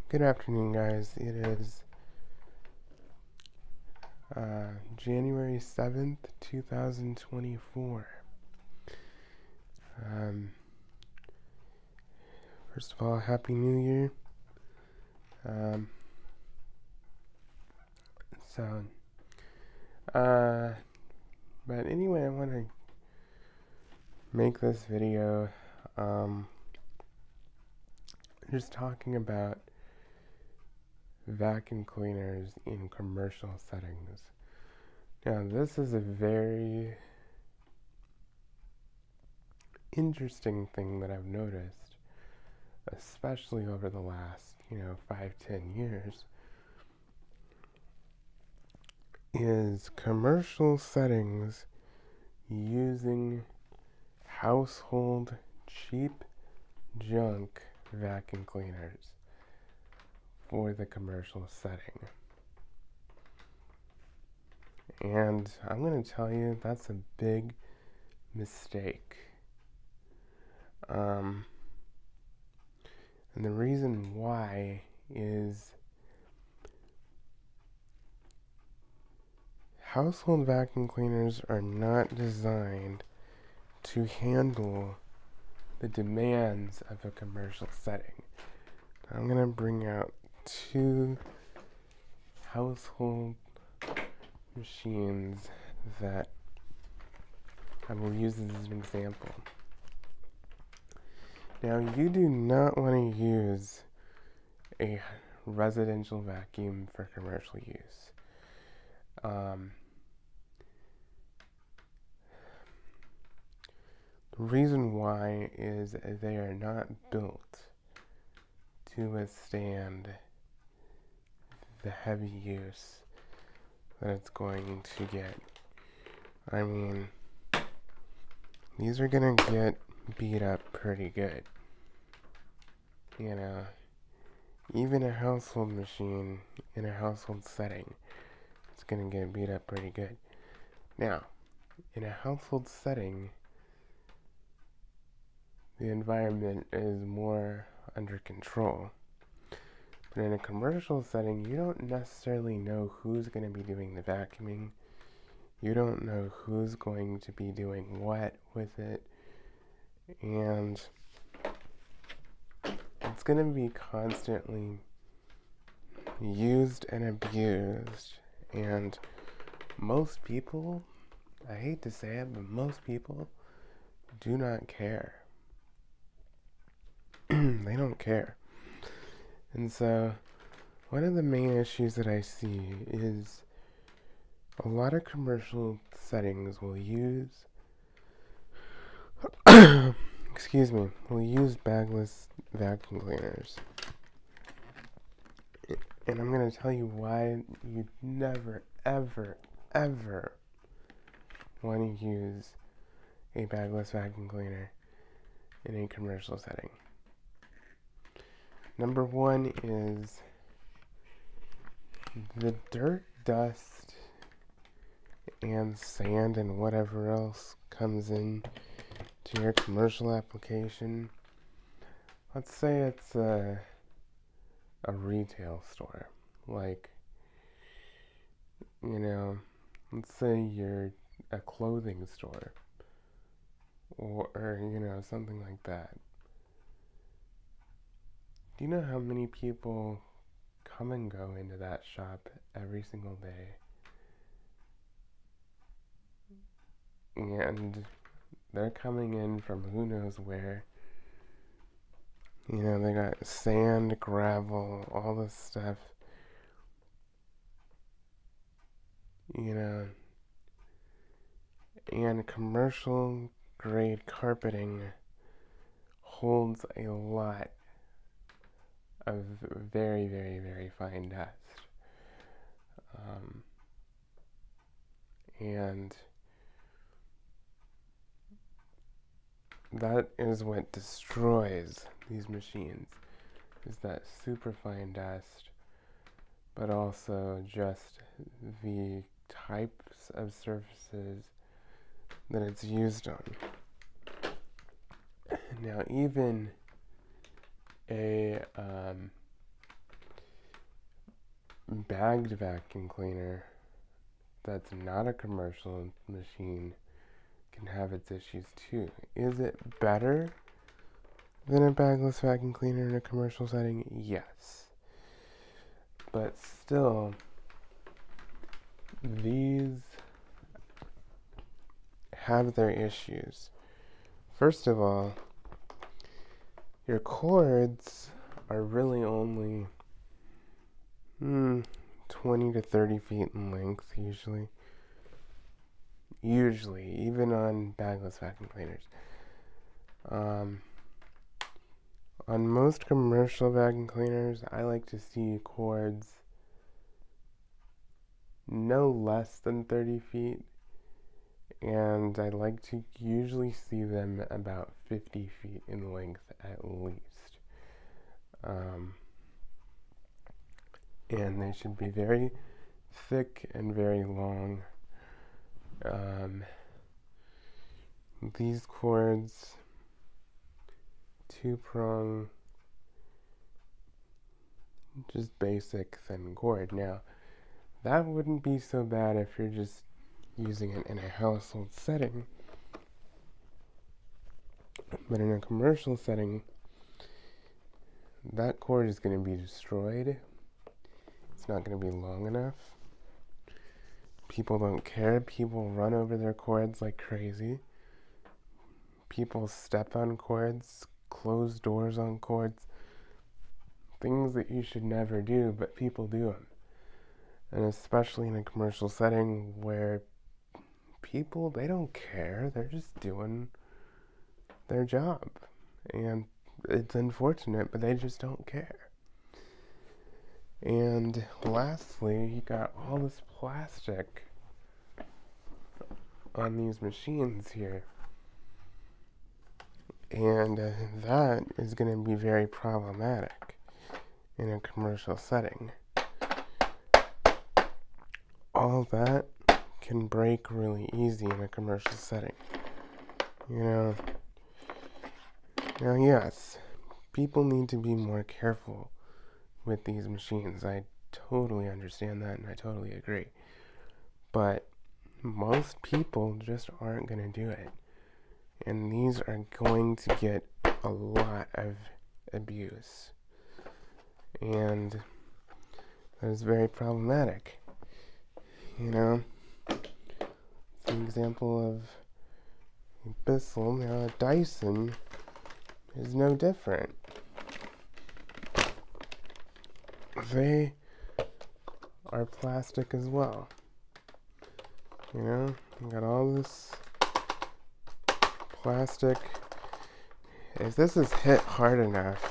Good afternoon, guys. It is January 7th, 2024. Um, First of all, Happy New Year. Um, so, but anyway, I want to make this video just talking about vacuum cleaners in commercial settings. Now, this is a very interesting thing that I've noticed, especially over the last, 5-10 years, is commercial settings using household cheap junk vacuum cleaners for the commercial setting. And I'm going to tell you that's a big mistake. And the reason why is household vacuum cleaners are not designed to handle the demands of a commercial setting. I'm going to bring out two household machines that I will use as an example. Now, you do not want to use a residential vacuum for commercial use. The reason why is they are not built to withstand the heavy use that it's going to get. I mean, these are gonna get beat up pretty good. Even a household machine in a household setting, it's gonna get beat up pretty good. Now, in a household setting, the environment is more under control. But in a commercial setting, you don't necessarily know who's going to be doing the vacuuming. You don't know who's going to be doing what with it. And it's going to be constantly used and abused. And most people, I hate to say it, but most people do not care. They don't care. And so, one of the main issues that I see is a lot of commercial settings will use, will use bagless vacuum cleaners. And I'm going to tell you why you never, ever, ever want to use a bagless vacuum cleaner in a commercial setting. Number one is the dirt, dust, and sand and whatever else comes in to your commercial application. Let's say it's a retail store, like, let's say you're a clothing store, or something like that. Do you know how many people come and go into that shop every single day? And they're coming in from who knows where. They got sand, gravel, all this stuff. And commercial grade carpeting holds a lot of very, very, very fine dust. And that is what destroys these machines, is that super fine dust, but also just the types of surfaces that it's used on. Now, even a bagged vacuum cleaner that's not a commercial machine can have its issues too. Is it better than a bagless vacuum cleaner in a commercial setting? Yes. But still, these have their issues. First of all, your cords are really only 20 to 30 feet in length, usually. Usually, even on bagless vacuum cleaners. On most commercial vacuum cleaners, I like to see cords no less than 30 feet, and I like to usually see them about 50 feet in length at least. And they should be very thick and very long. These cords, 2-prong, just basic thin cord. Now, that wouldn't be so bad if you're just using it in a household setting. But in a commercial setting, that cord is going to be destroyed. It's not going to be long enough. People don't care. People run over their cords like crazy. People step on cords, close doors on cords. Things that you should never do, but people do them. And especially in a commercial setting where people, they don't care. They're just doing their job. And it's unfortunate, but they just don't care. And lastly, you got all this plastic on these machines here. And that is going to be very problematic in a commercial setting. All that can break really easy in a commercial setting. Now yes, people need to be more careful with these machines. I totally understand that, and I totally agree. But most people just aren't going to do it. And these are going to get a lot of abuse. And that is very problematic. It's an example of Bissell. Now, a Dyson is no different. They are plastic as well. You got all this plastic. If this is hit hard enough,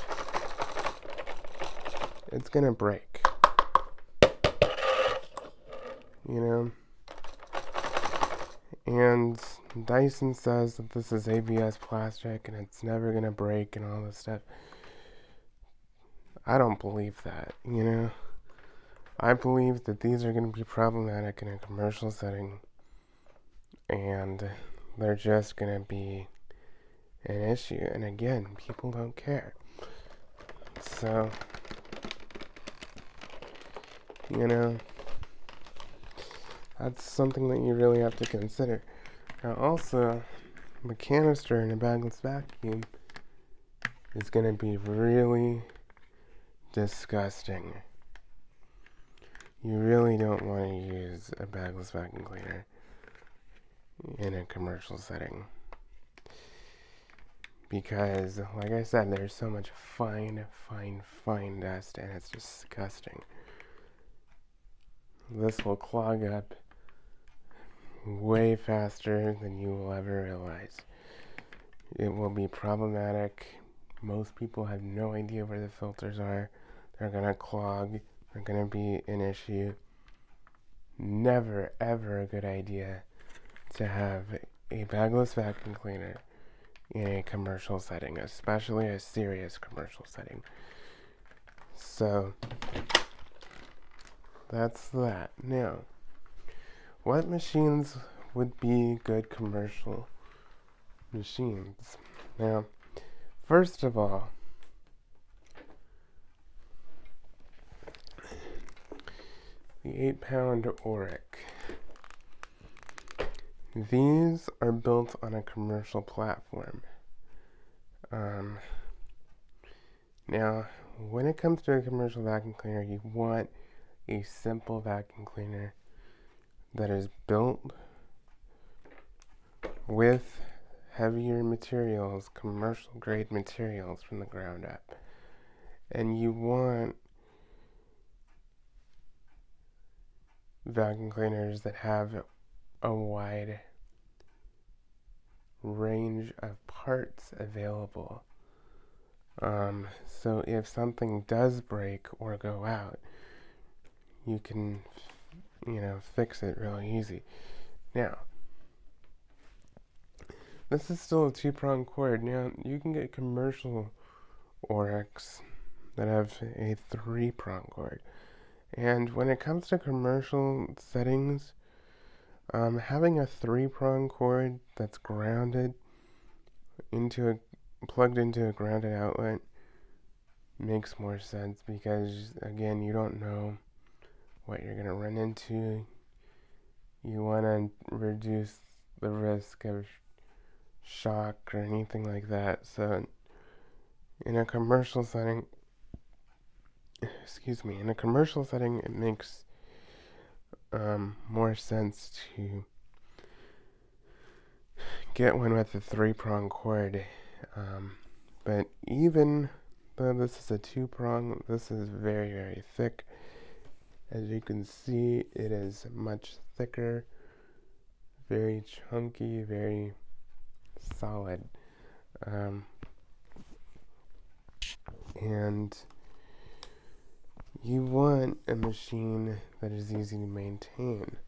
it's gonna break. And Dyson says that this is ABS plastic and it's never gonna break and all this stuff. I don't believe that, I believe that these are gonna be problematic in a commercial setting, and they're just gonna be an issue. And again, people don't care. So, that's something that you really have to consider. Now also, the canister in a bagless vacuum is going to be really disgusting. You really don't want to use a bagless vacuum cleaner in a commercial setting. Because, like I said, there's so much fine dust, and it's disgusting. This will clog up way faster than you will ever realize. It will be problematic. Most people have no idea where the filters are. They're gonna clog. They're gonna be an issue. Never, ever a good idea to have a bagless vacuum cleaner in a commercial setting, especially a serious commercial setting. So, that's that. Now, what machines would be good commercial machines? Now, first of all, the 8-pound Auric. These are built on a commercial platform. Now, when it comes to a commercial vacuum cleaner, you want a simple vacuum cleaner that is built with heavier materials, commercial grade materials from the ground up. And you want vacuum cleaners that have a wide range of parts available. So if something does break or go out, you can, fix it really easy. Now, this is still a 2-prong cord. Now, you can get commercial Aurics that have a 3-prong cord. And when it comes to commercial settings, having a 3-prong cord that's plugged into a grounded outlet makes more sense because, again, you don't know what you're going to run into. You want to reduce the risk of shock or anything like that. So in a commercial setting, it makes more sense to get one with a 3-prong cord. But even though this is a 2-prong, this is very, very thick. As you can see, it is much thicker, very chunky, very solid. And you want a machine that is easy to maintain.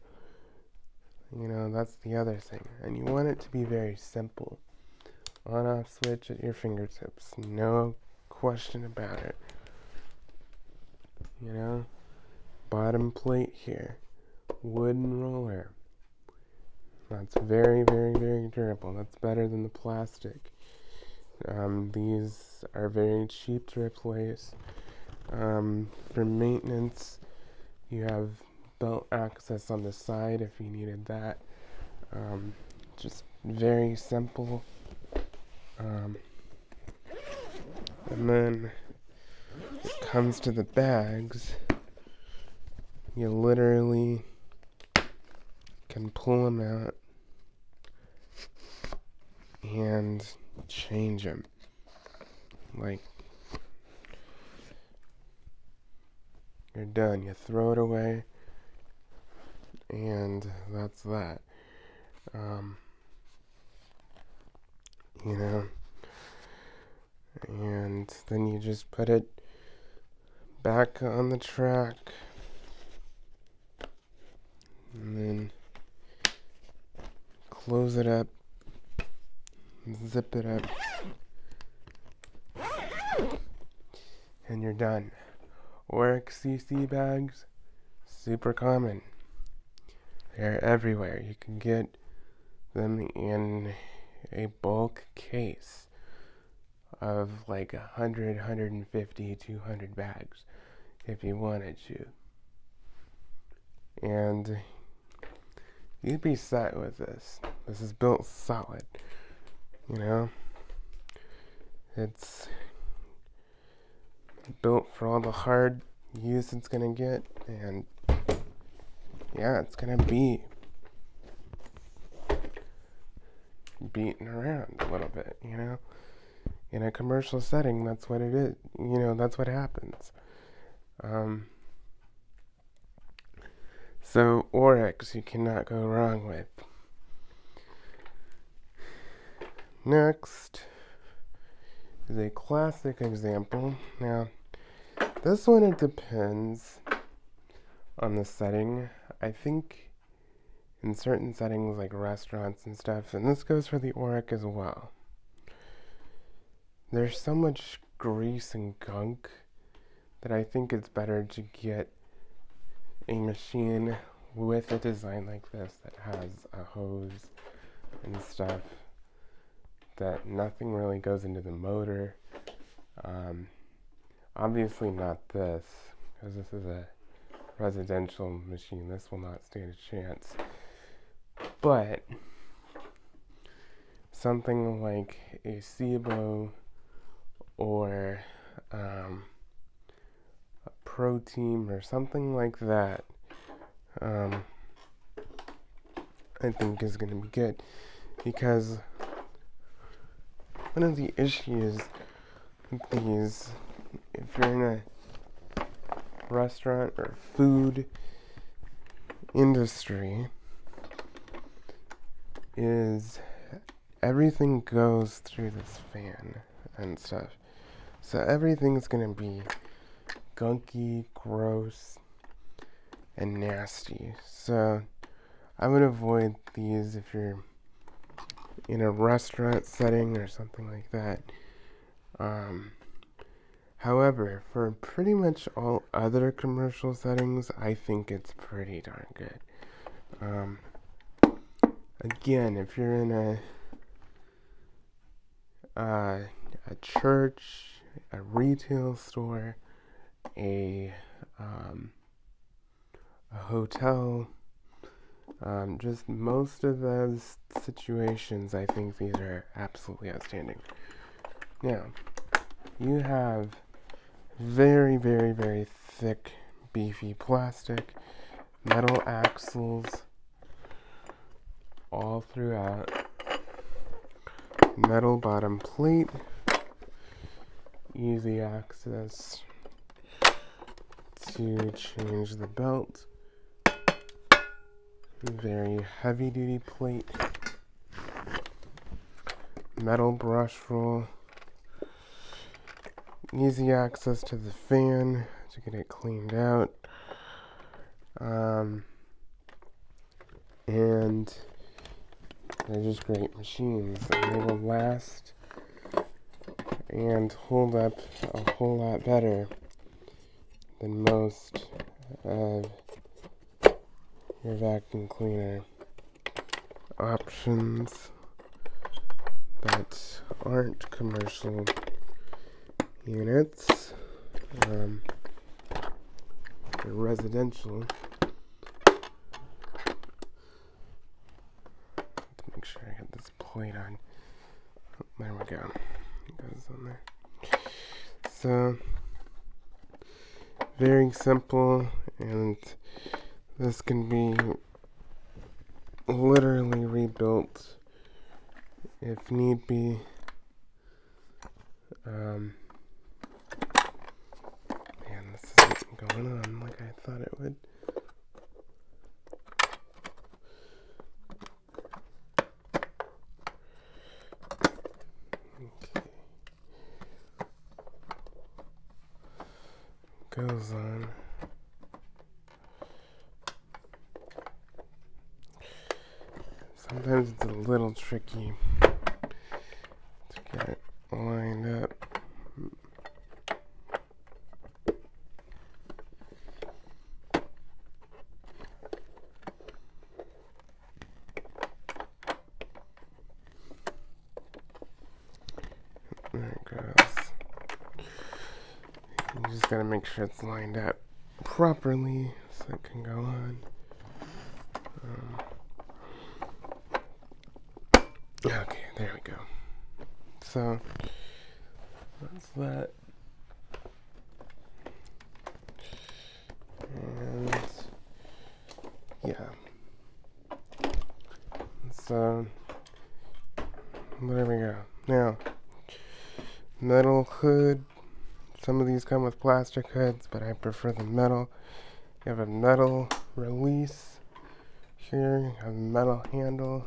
That's the other thing. And you want it to be very simple. On-off switch at your fingertips. No question about it. Bottom plate here. Wooden roller. That's very, very, very durable. That's better than the plastic. These are very cheap to replace. For maintenance, you have belt access on the side if you needed that. Just very simple. And then when it comes to the bags, you literally can pull them out and change them. You're done. You throw it away, and that's that. And then you just put it back on the track, and then close it up, zip it up, and you're done. Auric CC bags, super common. They're everywhere. You can get them in a bulk case of 100, 150, 200 bags if you wanted to. And you'd be set with this. This is built solid. It's built for all the hard use it's gonna get, and yeah, it's gonna be beaten around a little bit, In a commercial setting, that's what it is. That's what happens. So Aurics you cannot go wrong with. Next is a classic example. Now, this one, it depends on the setting. I think in certain settings like restaurants and stuff, and this goes for the Auric as well, there's so much grease and gunk that I think it's better to get a machine with a design like this that has a hose and stuff, that nothing really goes into the motor. Obviously not this, because this is a residential machine, this will not stand a chance. But something like a SIBO or a Pro Team or something like that, I think is going to be good, because one of the issues with these, if you're in a restaurant or food industry, is everything goes through this fan and stuff. So everything's gonna be gunky, gross, and nasty. So I would avoid these if you're in a restaurant setting or something like that. However, for pretty much all other commercial settings, I think it's pretty darn good. Again, if you're in a church, a retail store, a hotel, just most of those situations, I think these are absolutely outstanding. Now, you have very, very, very thick, beefy plastic, metal axles all throughout, metal bottom plate, easy access to change the belt, very heavy duty plate, metal brush roll, easy access to the fan to get it cleaned out, and they're just great machines, and they will last and hold up a whole lot better than most of your vacuum cleaner options that aren't commercial units. They're residential. Make sure I get this plate on. Oh, there we go. It goes on there. So, very simple, and this can be literally rebuilt if need be. Man, this isn't going on like I thought it would. Goes on. Sometimes it's a little tricky to get it lined up. There it goes. You just gotta make sure it's lined up properly so it can go on. Okay, there we go. So that's that. And yeah. So there we go. Now, metal hood. Some of these come with plastic hoods, but I prefer the metal. You have a metal release here. You have a metal handle.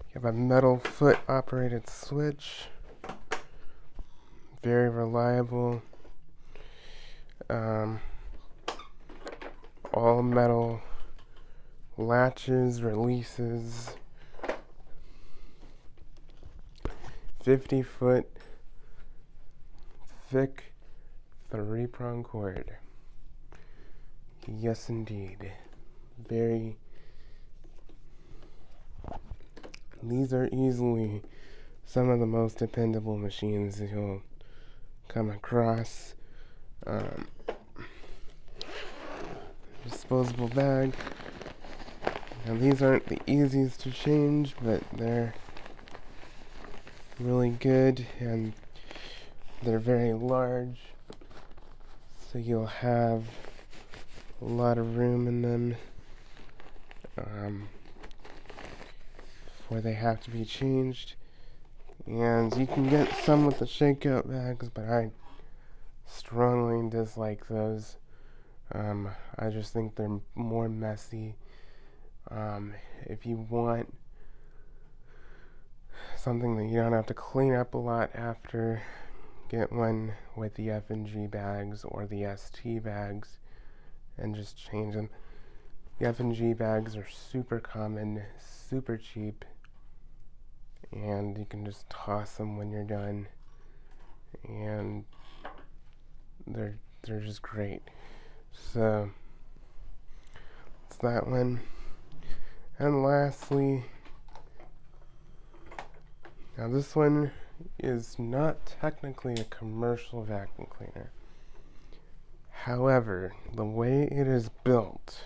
You have a metal foot operated switch. Very reliable. All metal latches, releases. 50-foot thick 3-prong cord. Yes, indeed. These are easily some of the most dependable machines that you'll come across. disposable bag. Now these aren't the easiest to change, but they're really good, and they're very large, so you'll have a lot of room in them before they have to be changed. And you can get some with the shakeout bags, but I strongly dislike those. I just think they're more messy. If you want something that you don't have to clean up a lot after, get one with the F&G bags or the ST bags and just change them. The F&G bags are super common, super cheap, and you can just toss them when you're done, and they're just great. So it's that one. And lastly, now this one is not technically a commercial vacuum cleaner. However, the way it is built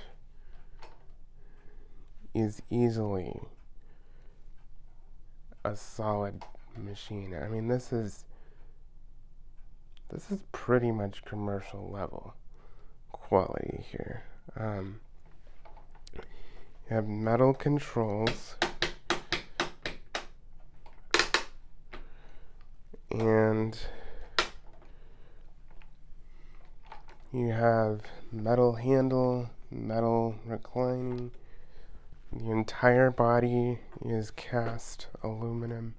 is easily a solid machine. I mean, this is pretty much commercial level quality here. You have metal controls, and you have metal handle, metal reclining. The entire body is cast aluminum.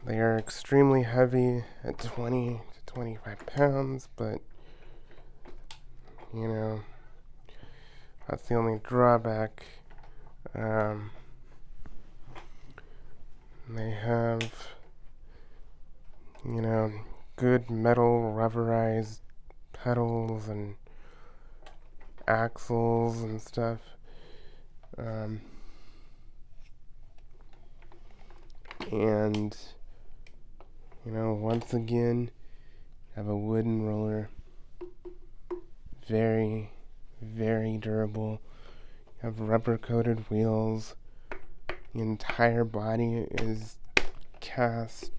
They are extremely heavy at 20 to 25 pounds, but you know, that's the only drawback. They have, you know, good metal rubberized pedals and axles and stuff. And you know, once again, have a wooden roller, very, very durable. You have rubber coated wheels. The entire body is cast,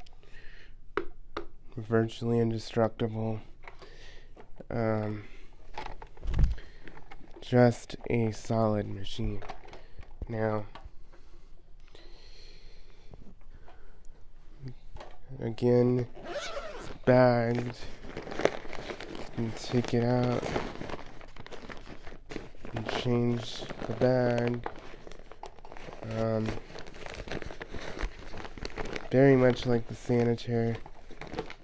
virtually indestructible. Just a solid machine. Now, again, it's bagged. You can take it out and change the bag. Very much like the sanitary,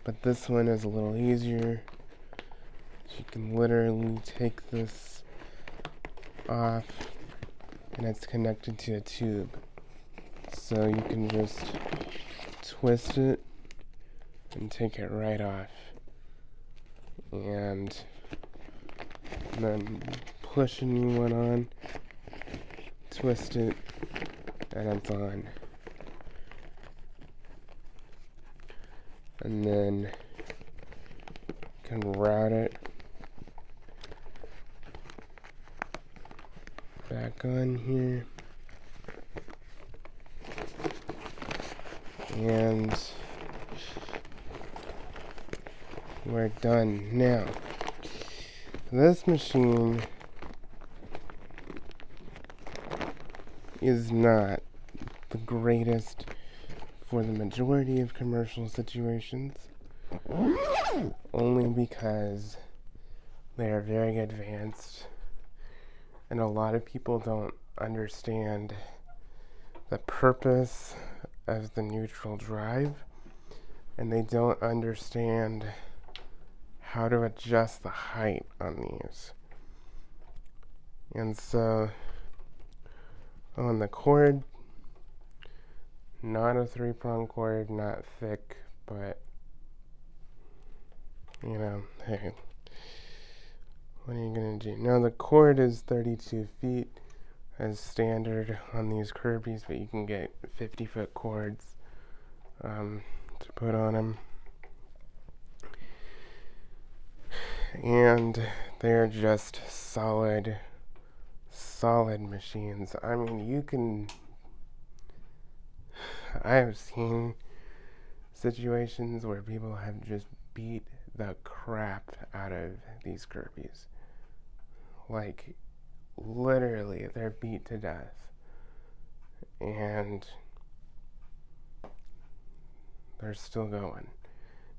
but this one is a little easier. You can literally take this off, and it's connected to a tube, so you can just twist it and take it right off, and then push a new one on, twist it, and it's on. And then you can route it back on here, and we're done. Now, this machine is not the greatest for the majority of commercial situations, only because they are very advanced, and a lot of people don't understand the purpose of the neutral drive, and they don't understand how to adjust the height on these. And so on the cord, not a 3-prong cord, not thick, but you know, hey, what are you gonna do? Now the cord is 32 feet as standard on these Kirby's, but you can get 50-foot cords to put on them. And they're just solid machines. I mean, I have seen situations where people have just beat the crap out of these Kirby's. Like, literally, they're beat to death. And they're still going.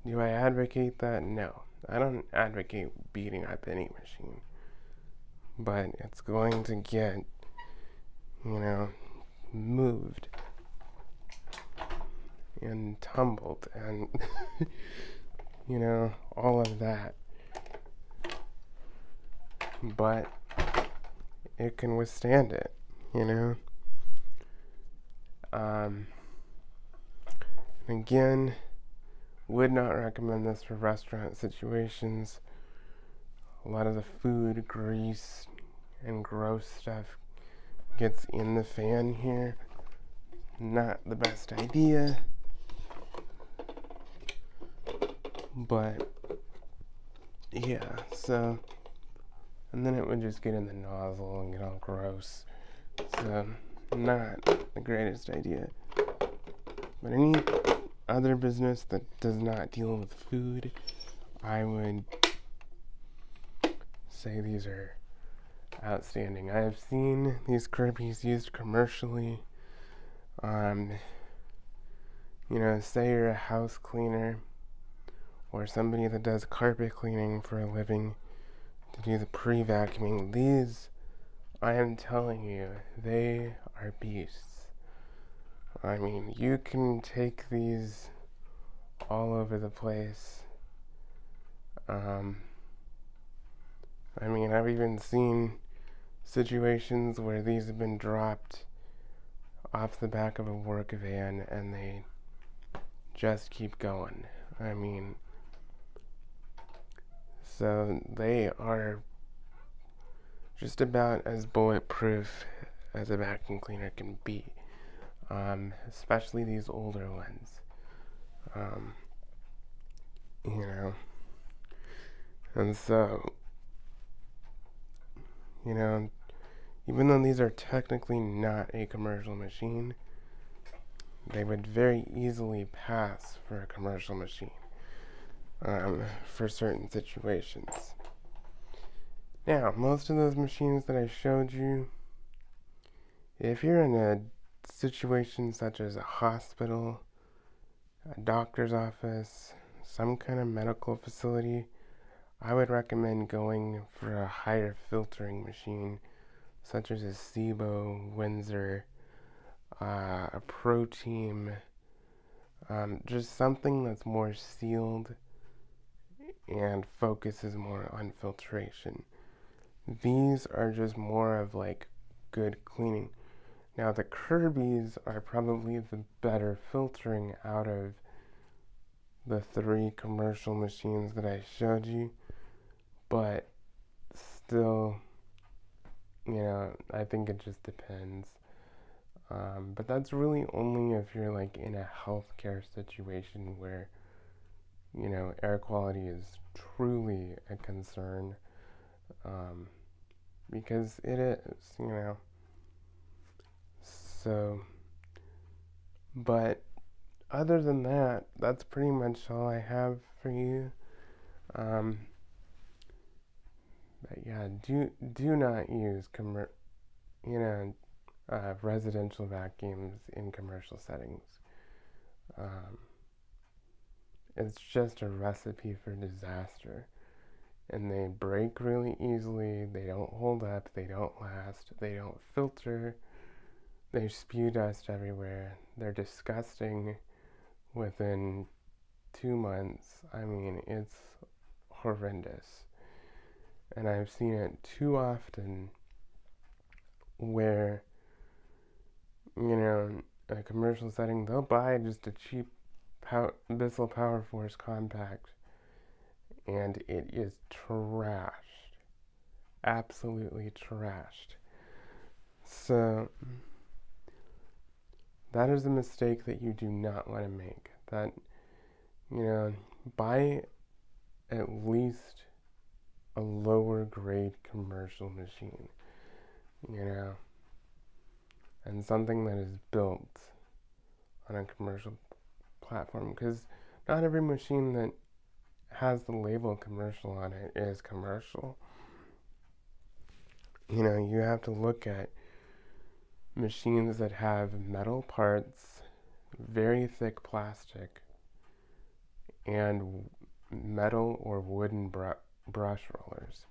Do I advocate that? No. I don't advocate beating up any machine. But it's going to get, moved and tumbled and, all of that. But it can withstand it, Again, would not recommend this for restaurant situations. A lot of the food, grease, and gross stuff gets in the fan here. Not the best idea. But, yeah, so, and then it would just get in the nozzle and get all gross. So, not the greatest idea. But any other business that does not deal with food, I would say these are outstanding. I have seen these Kirby's used commercially. Say you're a house cleaner or somebody that does carpet cleaning for a living to do the pre-vacuuming. These, I am telling you, they are beasts. I mean, you can take these all over the place. I've even seen situations where these have been dropped off the back of a work van and they just keep going. So they are just about as bulletproof as a vacuum cleaner can be, especially these older ones. And so, even though these are technically not a commercial machine, they would very easily pass for a commercial machine for certain situations. Now, most of those machines that I showed you, if you're in a situation such as a hospital, a doctor's office, some kind of medical facility, I would recommend going for a higher filtering machine, such as a SIBO, Windsor, a ProTeam, just something that's more sealed and focuses more on filtration. These are just more of like good cleaning. Now the Kirby's are probably the better filtering out of the 3 commercial machines that I showed you, but still, I think it just depends. But that's really only if you're like in a healthcare situation where, air quality is truly a concern. Because it is, So, but other than that, that's pretty much all I have for you. But yeah, do not use residential vacuums in commercial settings. It's just a recipe for disaster. And they break really easily, they don't hold up, they don't last, they don't filter, they spew dust everywhere, they're disgusting within 2 months. It's horrendous. And I've seen it too often where, in a commercial setting, they'll buy just a cheap Bissell Power Force compact, and it is trashed. Absolutely trashed. So, that is a mistake that you do not want to make. That, buy at least a lower grade commercial machine, you know, and something that is built on a commercial platform, because not every machine that has the label commercial on it is commercial. You know, you have to look at machines that have metal parts, very thick plastic, and metal or wooden brush rollers,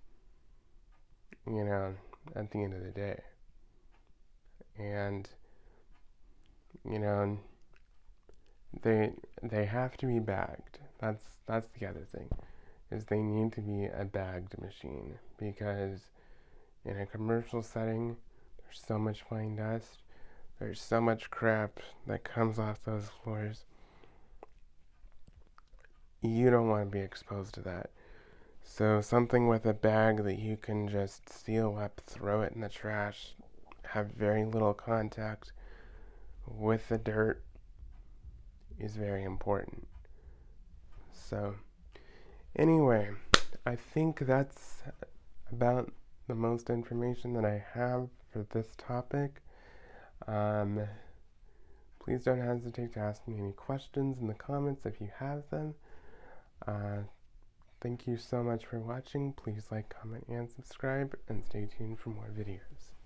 you know, at the end of the day. And, you know, they have to be bagged. That's the other thing, is they need to be a bagged machine, because in a commercial setting, there's so much fine dust, there's so much crap that comes off those floors. You don't want to be exposed to that. So something with a bag that you can just seal up, throw it in the trash, have very little contact with the dirt is very important. So anyway, I think that's about the most information that I have for this topic. Please don't hesitate to ask me any questions in the comments if you have them. Thank you so much for watching. Please like, comment, and subscribe, and stay tuned for more videos.